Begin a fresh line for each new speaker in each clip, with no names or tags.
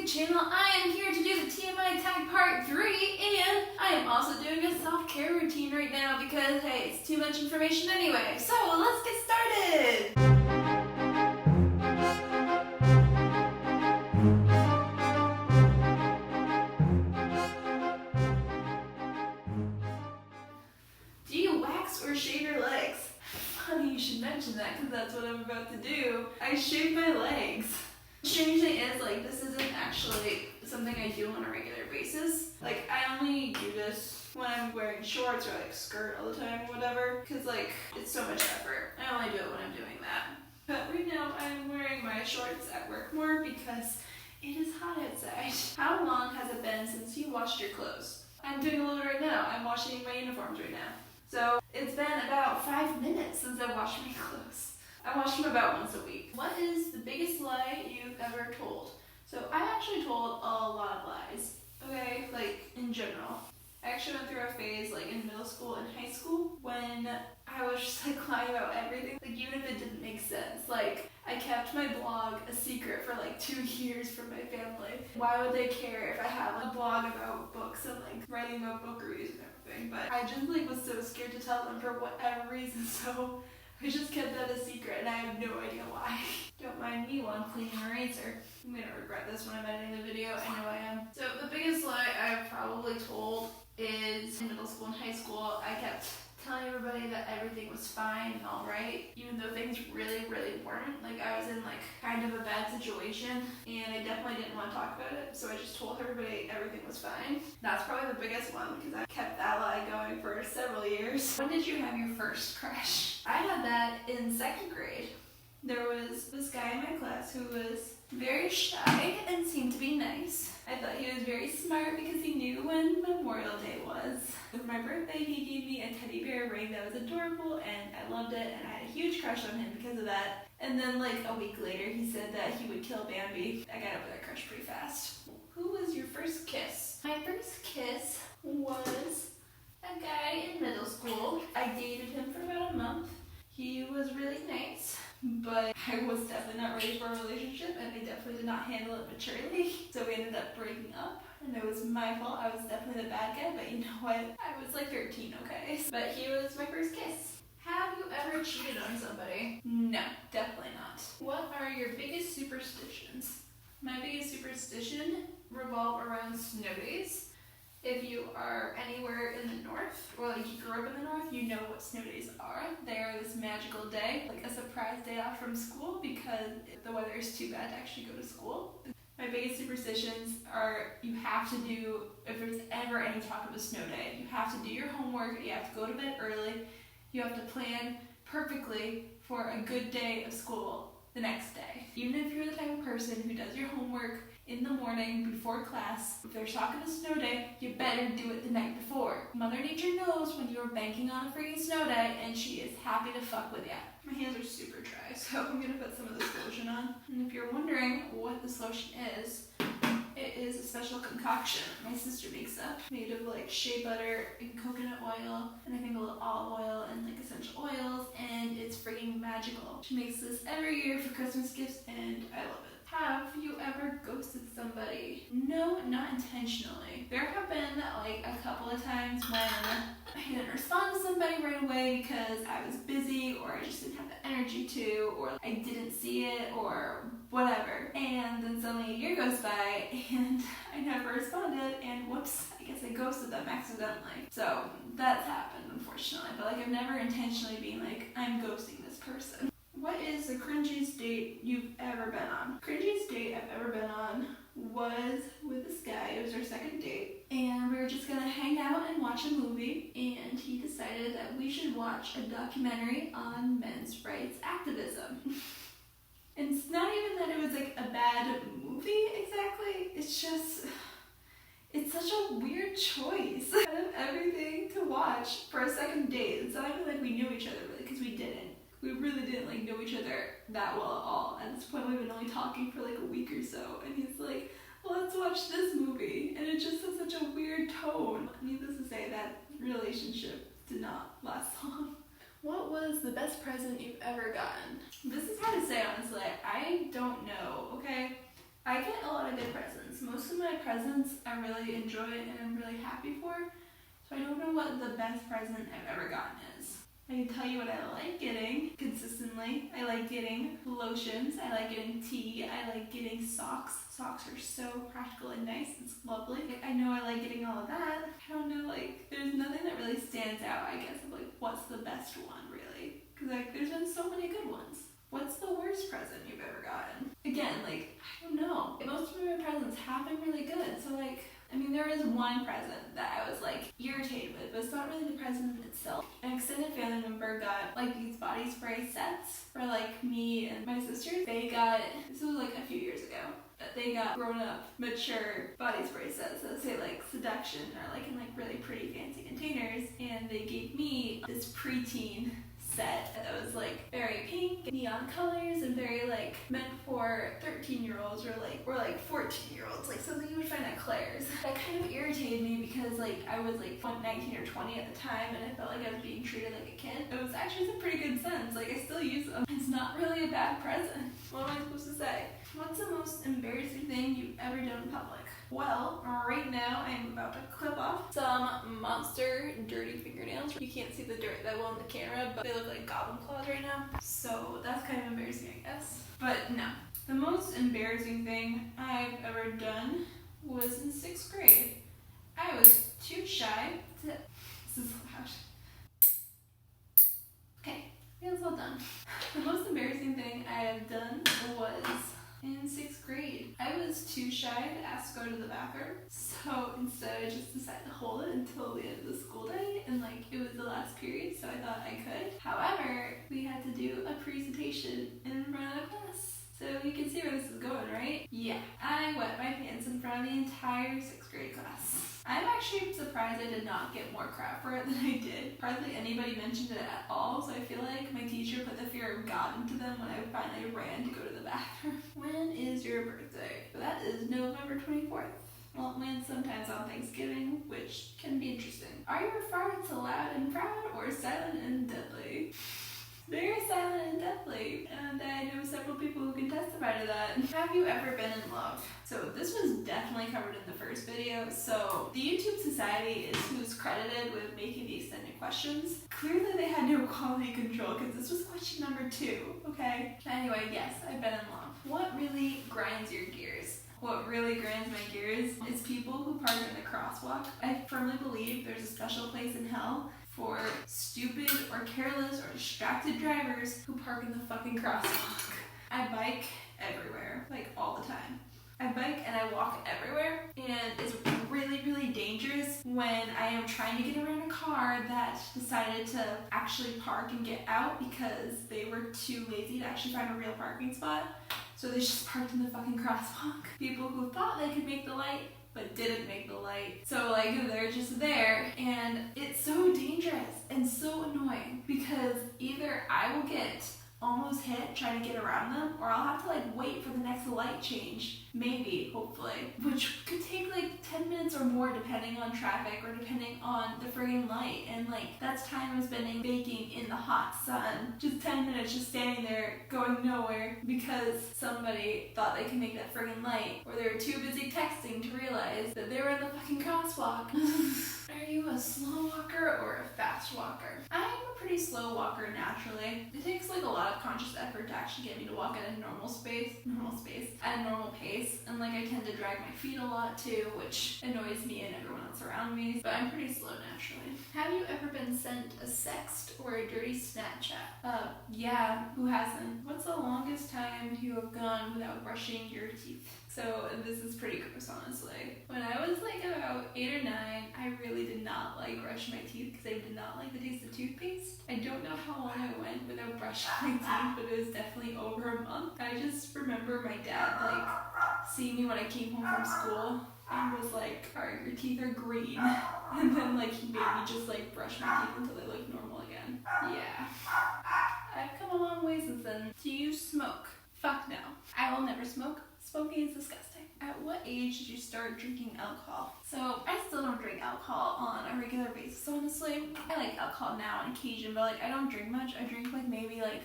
YouTube channel. I am here to do the TMI Tag Part 3, and I am also doing a self-care routine right now because, hey, it's too much information anyway. So, let's get started! Do you wax or shave your legs? Funny you should mention that because that's what I'm about to do. I shave my legs. Strange thing is, this isn't actually something I do on a regular basis. I only do this when I'm wearing shorts or skirt all the time or whatever, because it's so much effort. I only do it when I'm doing that. But right now I'm wearing my shorts at work more because it is hot outside. How long has it been since you washed your clothes? I'm doing a little right now. I'm washing my uniforms right now. So it's been about 5 minutes since I washed my clothes. I wash them about once a week. What is the biggest lie you've ever told? So I actually told a lot of lies, okay, in general. I actually went through a phase in middle school and high school when I was just lying about everything, even if it didn't make sense. I kept my blog a secret for 2 years from my family. Why would they care if I have a blog about books and writing about book reviews and everything? But I just was so scared to tell them for whatever reason, so I just kept that a secret, and I have no idea why. Don't mind me while I'm cleaning a razor. I'm gonna regret this when I'm editing the video, I know I am. So the biggest lie I've probably told is in middle school and high school, I kept telling everybody that everything was fine and alright, even though things really, really weren't. I was in kind of a bad situation, and I definitely didn't want to talk about it, so I just told everybody everything was fine. That's probably the biggest one, because I kept that lie going for several years. When did you have your first crush? I had that in 2nd grade. There was this guy in my class who was very shy and seemed to be nice. I thought he was very smart because he knew when Memorial Day was. For my birthday, he gave me a teddy bear ring that was adorable, and I loved it, and I had a huge crush on him because of that. And then a week later, he said that he would kill Bambi. I got over that crush pretty fast. Who was your first kiss? My first kiss was a guy in middle school. I dated him for about a month. He was really nice, but I was definitely not ready for a relationship, and I definitely did not handle it maturely. So we ended up breaking up, and it was my fault. I was definitely the bad guy, but you know what? I was 13, okay? But he was my first kiss. Have you ever cheated on somebody? No, definitely not. What are your biggest superstitions? My biggest superstition revolve around snow days. If you are anywhere in the north, or you grew up in the north, you know what snow days are. They are this magical day, a surprise day off from school because the weather is too bad to actually go to school. My biggest superstitions are you have to do, if there's ever any talk of a snow day, you have to do your homework, you have to go to bed early, you have to plan perfectly for a good day of school the next day. Even if you're the type of person who does your homework in the morning before class, if there's talk of a snow day, you better do it the night before. Mother Nature knows when you're banking on a freaking snow day, and she is happy to fuck with ya. My hands are super dry, so I'm gonna put some of this lotion on. And if you're wondering what this lotion is, it is a special concoction my sister makes up, made of shea butter and coconut oil, and I think a little olive oil and essential oils, and it's freaking magical. She makes this every year for Christmas gifts, and I love it. Have you ever ghosted somebody? No, not intentionally. There have been a couple of times when I didn't respond to somebody right away because I was busy, or I just didn't have the energy to, or I didn't see it, or whatever. And then suddenly a year goes by and I never responded, and whoops, I guess I ghosted them accidentally. So that's happened, unfortunately. But I've never intentionally been I'm ghosting this person. What is the cringiest date you've ever been on? Cringiest date I've ever been on was with this guy. It was our 2nd date, and we were just gonna hang out and watch a movie, and he decided that we should watch a documentary on men's rights activism. And it's not even that it was a bad movie exactly, it's just, it's such a weird choice. Out of everything to watch for a 2nd date, it's not even we knew each other really, because we didn't. We really didn't know each other that well at all. At this point, we've been only talking for a week or so, and he's like, well, let's watch this movie, and it just has such a weird tone. Needless to say, that relationship did not last long. What was the best present you've ever gotten? This is hard to say, honestly. I don't know, okay? I get a lot of good presents. Most of my presents I really enjoy and I'm really happy for. So I don't know what the best present I've ever gotten is. I can tell you what I like getting consistently. I like getting lotions. I like getting tea. I like getting socks. Socks are so practical and nice. It's lovely. I know I like getting all of that. I don't know, like, there's nothing that really stands out, I guess, of like, what's the best one, really? Because, like, there's been so many good ones. What's the worst present you've ever gotten? Again, like, I don't know. Most of my presents have been really good. So, like, I mean, there is one present that I was, like, irritated with, but it's not really the present itself. An extended family member got, like, these body spray sets for, like, me and my sisters. They got, this was, like, a few years ago, but they got grown-up, mature body spray sets that say, like, seduction or, like, in, like, really pretty fancy containers. And they gave me this preteen set that was like very pink, neon colors, and very like meant for 13-year-olds or like 14-year-olds, like something you would find at Claire's. That kind of irritated me because like I was like 19 or 20 at the time and I felt like I was being treated like a kid. It was actually some pretty good sense. Like I still use them. It's not really a bad present. What am I supposed to say? What's the most embarrassing thing you've ever done in public? Well, right now I'm about to clip off some monster dirty fingernails. You can't see the dirt that well in the camera, but they look like goblin claws right now. So that's kind of embarrassing, I guess. But no. The most embarrassing thing I've ever done was in 6th grade. I was too shy to... This is loud. Okay, it's all done. The most embarrassing thing I have done was in 6th grade. I was too shy to ask to go to the bathroom, so instead I just decided to hold it until the end of the school day, and like it was the last period, so I thought I could. However, we had to do a presentation in front of the class. So you can see where this is going, right? Yeah, I wet my pants in front of the entire 6th grade class. I'm actually surprised I did not get more crap for it than I did. Hardly anybody mentioned it at all, so I feel like my teacher put the fear of God into them when I finally ran to go to the bathroom. When is your birthday? That is November 24th. Well, it lands sometimes on Thanksgiving, which can be interesting. Are your farts loud and proud or silent and deadly? Very silent and deadly, and I know several people who can testify to that. Have you ever been in love? So this was definitely covered in the first video. So the YouTube Society is who's credited with making the extended questions. Clearly they had no quality control because this was question number 2, okay? Anyway, yes, I've been in love. What really grinds your gears? What really grinds my gears is people who park in the crosswalk. I firmly believe there's a special place in hell for stupid or careless or distracted drivers who park in the fucking crosswalk. I bike everywhere, like all the time. I bike and I walk everywhere, and it's really, really dangerous when I am trying to get around a car that decided to actually park and get out because they were too lazy to actually find a real parking spot. So they just parked in the fucking crosswalk. People who thought they could make the light but didn't make the light. So like they're just there, and it's so dangerous and so annoying because either I will get almost hit trying to get around them, or I'll have to like wait for the next light change, maybe, hopefully, which could take like 10 minutes or more depending on traffic or depending on the friggin' light, and like that's time I'm spending baking in the hot sun, just 10 minutes just standing there going nowhere because somebody thought they could make that friggin' light, or they were too busy texting to realize that they were in the fucking crosswalk. Are you a slow walker or a fast walker? I'm a pretty slow walker naturally. It takes like a lot of conscious effort to actually get me to walk at a normal at a normal pace, and like I tend to drag my feet a lot too, which annoys me and everyone else around me, but I'm pretty slow naturally. Have you ever been sent a sext or a dirty Snapchat? Yeah, who hasn't? What's the longest time you have gone without brushing your teeth? So this is pretty gross, honestly. When I was like about 8 or 9, I really did not like brushing my teeth because I did not like the taste of toothpaste. I don't know how long I went without brushing my teeth, but it was definitely over a month. I just remember my dad like seeing me when I came home from school and was like, alright, your teeth are green. And then like he made me just like brush my teeth until they looked normal again. Yeah. I've come a long way since then. Do you smoke? Fuck no. I will never smoke. Smoking is disgusting. At what age did you start drinking alcohol? So I still don't drink alcohol on a regular basis, honestly. I like alcohol now on occasion, but like I don't drink much. I drink like maybe like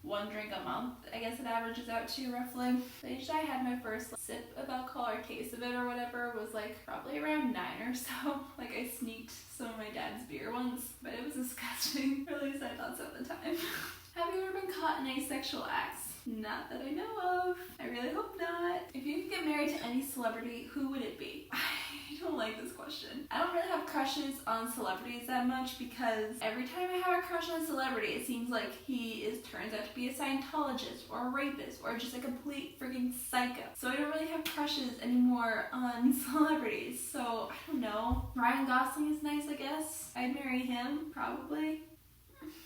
1 drink a month. I guess it averages out to roughly. The age I had my first sip of alcohol or taste of it or whatever was like probably around 9 or so. Like I sneaked some of my dad's beer once, but it was disgusting. Or at least I thought so at the time. Have you ever been caught in any sexual acts? Not that I know of. I really hope not. If you could get married to any celebrity, who would it be? I don't like this question. I don't really have crushes on celebrities that much because every time I have a crush on a celebrity, it seems like he turns out to be a Scientologist or a rapist or just a complete freaking psycho. So I don't really have crushes anymore on celebrities. So I don't know. Ryan Gosling is nice, I guess. I'd marry him, probably.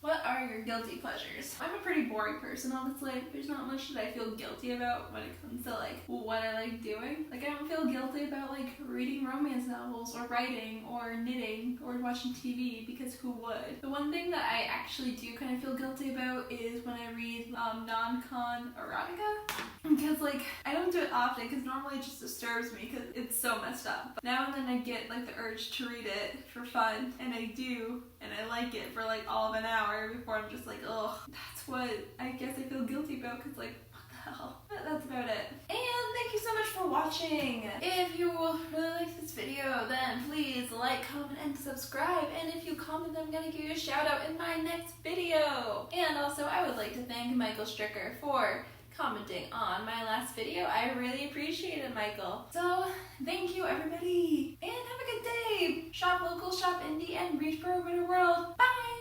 What are your guilty pleasures? I'm a pretty boring person, honestly. There's not much that I feel guilty about when it comes to like what I like doing. Like I don't feel guilty about like reading romance novels or writing or knitting or watching TV because who would? The one thing that I actually do kind of feel guilty about is when I read non-con erotica. Because like I don't do it often because normally it just disturbs me because it's so messed up. But now and then I get like the urge to read it for fun, and I do, and I like it for like all of an hour before I'm just like, ugh. That's what I guess I feel guilty about because like, what the hell? But that's about it. And thank you so much for watching. If you really like this video, then please like, comment, and subscribe. And if you comment, I'm gonna give you a shout out in my next video. And also, I would like to thank Michael Stricker for commenting on my last video. I really appreciate it, Michael. So, thank you, everybody. And have a good day. Shop local, shop indie, and reach for a better world. Bye!